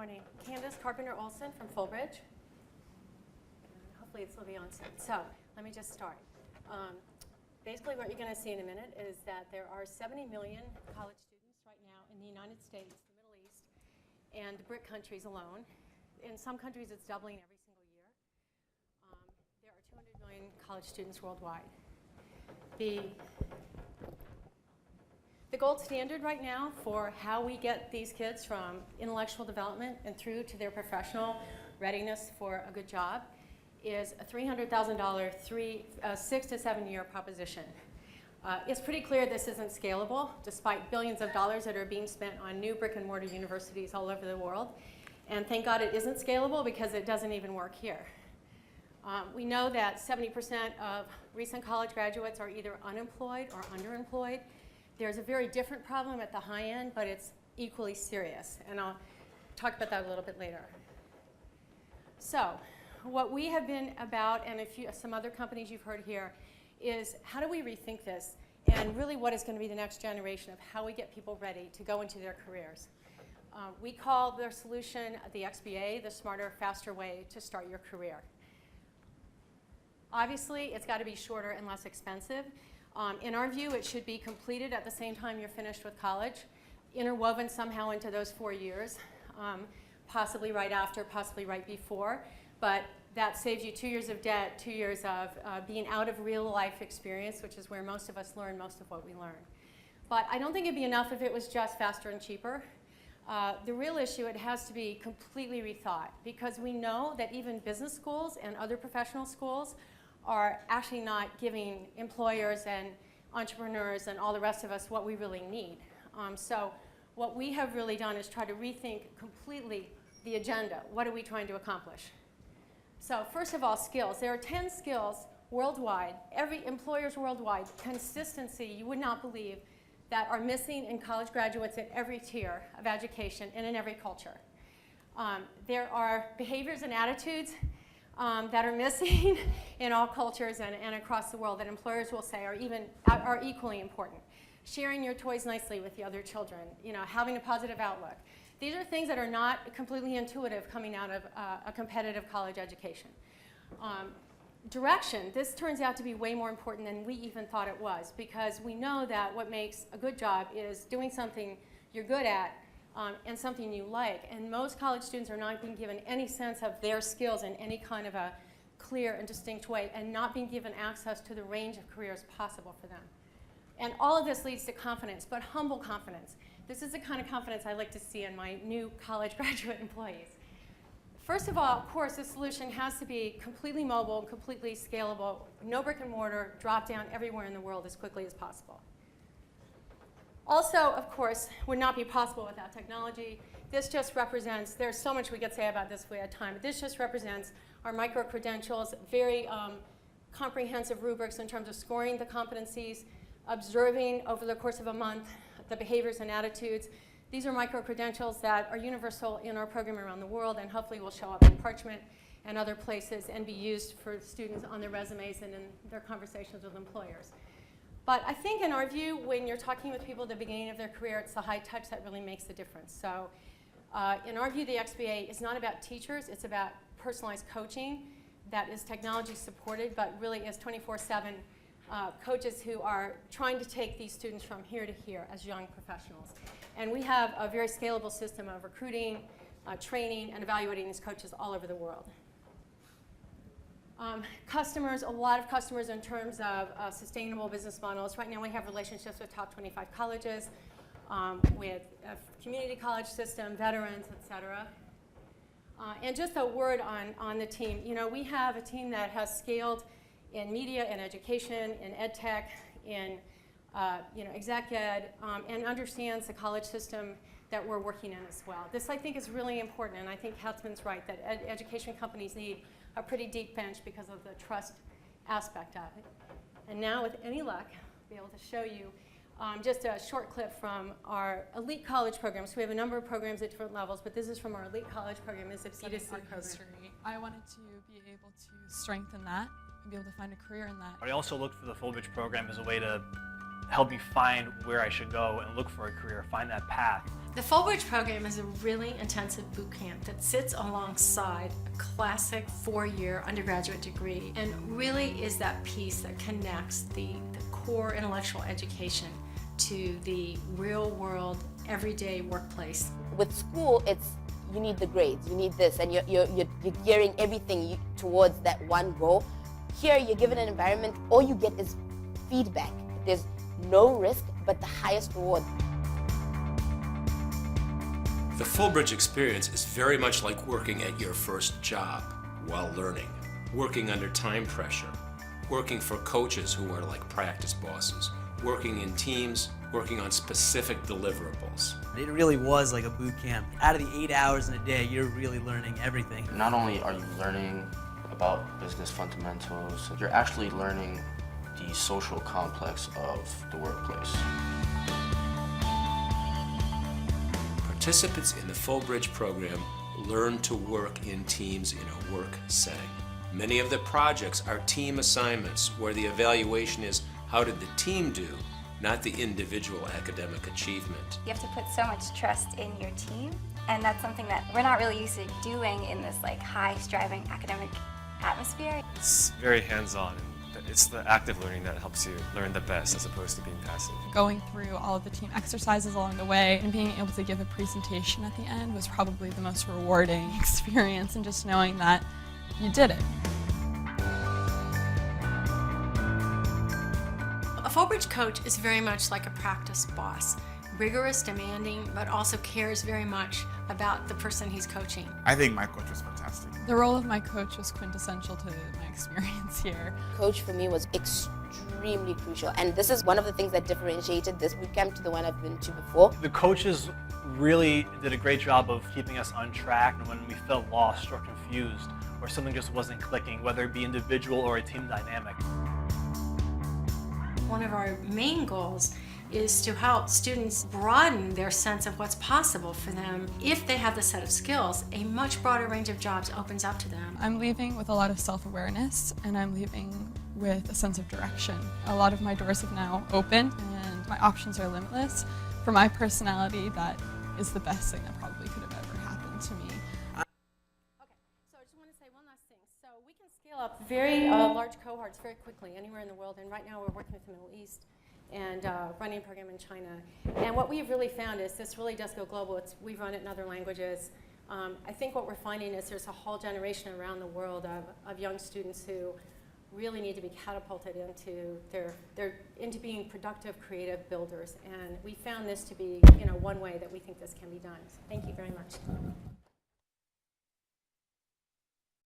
morning. Candace Carpenter-Olson from Fullbridge. Hopefully this will be on soon. So let me just start. Basically what you're going to see in a minute is that there are 70 million college students right now in the United States, the Middle East, and the BRIC countries alone. In some countries it's doubling every single year. There are 200 million college students worldwide. The gold standard right now for how we get these kids from intellectual development and through to their professional readiness for a good job is a $300,000 6 to 7 year proposition. It's pretty clear this isn't scalable, despite billions of dollars that are being spent on new brick and mortar universities all over the world. And thank God it isn't scalable because it doesn't even work here. We know that 70% of recent college graduates are either unemployed or underemployed. There's a very different problem at the high end, but it's equally serious. And I'll talk about that a little bit later. So what we have been about, and some other companies you've heard here, is how do we rethink this? And really what is going to be the next generation of how we get people ready to go into their careers. We call their solution the XBA, the smarter, faster way to start your career. Obviously, it's got to be shorter and less expensive. In our view, it should be completed at the same time you're finished with college, interwoven somehow into those 4 years, possibly right after, possibly right before. But that saves you 2 years of debt, 2 years of being out of real life experience, which is where most of us learn most of what we learn. But I don't think it'd be enough if it was just faster and cheaper. The real issue, it has to be completely rethought, because we know that even business schools and other professional schools are actually not giving employers and entrepreneurs and all the rest of us what we really need. So what we have really done is try to rethink completely the agenda. What are we trying to accomplish? So first of all, skills. There are 10 skills worldwide, every employers worldwide, consistency, you would not believe, that are missing in college graduates at every tier of education and in every culture. There are behaviors and attitudes that are missing in all cultures and across the world that employers will say are equally important. Sharing your toys nicely with the other children, having a positive outlook. These are things that are not completely intuitive coming out of a competitive college education. Direction, this turns out to be way more important than we even thought it was, because we know that what makes a good job is doing something you're good at and something you like. And most college students are not being given any sense of their skills in any kind of a clear and distinct way, and not being given access to the range of careers possible for them. And all of this leads to confidence, but humble confidence. This is the kind of confidence I like to see in my new college graduate employees. First of all, of course, the solution has to be completely mobile, completely scalable, no brick and mortar, drop down everywhere in the world as quickly as possible. Also, of course, would not be possible without technology. This just represents, there's so much we could say about this if we had time, but this just represents our micro-credentials, very comprehensive rubrics in terms of scoring the competencies, observing over the course of a month the behaviors and attitudes. These are micro-credentials that are universal in our program around the world, and hopefully will show up in Parchment and other places and be used for students on their resumes and in their conversations with employers. But I think in our view, when you're talking with people at the beginning of their career, it's the high touch that really makes the difference. So in our view, the XBA is not about teachers, it's about personalized coaching that is technology supported, but really is 24/7 coaches who are trying to take these students from here to here as young professionals. And we have a very scalable system of recruiting, training, and evaluating these coaches all over the world. Customers, a lot of customers in terms of sustainable business models. Right now we have relationships with top 25 colleges, with a community college system, veterans, et cetera. And just a word on the team. We have a team that has scaled in media and education, in ed tech, in exec ed, and understands the college system that we're working in as well. This, I think, is really important, and I think Hatzman's right that education companies need a pretty deep bench because of the trust aspect of it. And now, with any luck, I'll be able to show you just a short clip from our elite college programs. We have a number of programs at different levels, but this is from our elite college program. It's a B2C program. History. I wanted to be able to strengthen that and be able to find a career in that. I also looked for the Fullbridge program as a way to helped me find where I should go and look for a career, find that path. The Fullbridge program is a really intensive boot camp that sits alongside a classic 4-year undergraduate degree and really is that piece that connects the core intellectual education to the real world, everyday workplace. With school, you need the grades, you need this, and you're gearing everything towards that one goal. Here, you're given an environment, all you get is feedback. There's no risk, but the highest reward. The Fullbridge experience is very much like working at your first job while learning, working under time pressure, working for coaches who are like practice bosses, working in teams, working on specific deliverables. It really was like a boot camp. Out of the 8 hours in a day, you're really learning everything. Not only are you learning about business fundamentals, you're actually learning the social complex of the workplace. Participants in the Fullbridge program learn to work in teams in a work setting. Many of the projects are team assignments where the evaluation is how did the team do, not the individual academic achievement. You have to put so much trust in your team, and that's something that we're not really used to doing in this high-striving academic atmosphere. It's very hands-on, and it's the active learning that helps you learn the best as opposed to being passive. Going through all of the team exercises along the way and being able to give a presentation at the end was probably the most rewarding experience, and just knowing that you did it. A Fullbridge coach is very much like a practice boss. Rigorous, demanding, but also cares very much about the person he's coaching. I think my coach was fantastic. The role of my coach was quintessential to my experience here. Coach for me was extremely crucial, and this is one of the things that differentiated this boot camp to the one I've been to before. The coaches really did a great job of keeping us on track when we felt lost or confused or something just wasn't clicking, whether it be individual or a team dynamic. One of our main goals is to help students broaden their sense of what's possible for them. If they have the set of skills, a much broader range of jobs opens up to them. I'm leaving with a lot of self-awareness, and I'm leaving with a sense of direction. A lot of my doors have now opened, and my options are limitless. For my personality, that is the best thing that probably could have ever happened to me. So I just want to say one last thing. So we can scale up very large cohorts very quickly anywhere in the world, and right now we're working with the Middle East and running a program in China. And what we've really found is this really does go global. We've run it in other languages. I think what we're finding is there's a whole generation around the world of young students who really need to be catapulted into into being productive, creative builders. And we found this to be one way that we think this can be done. So thank you very much.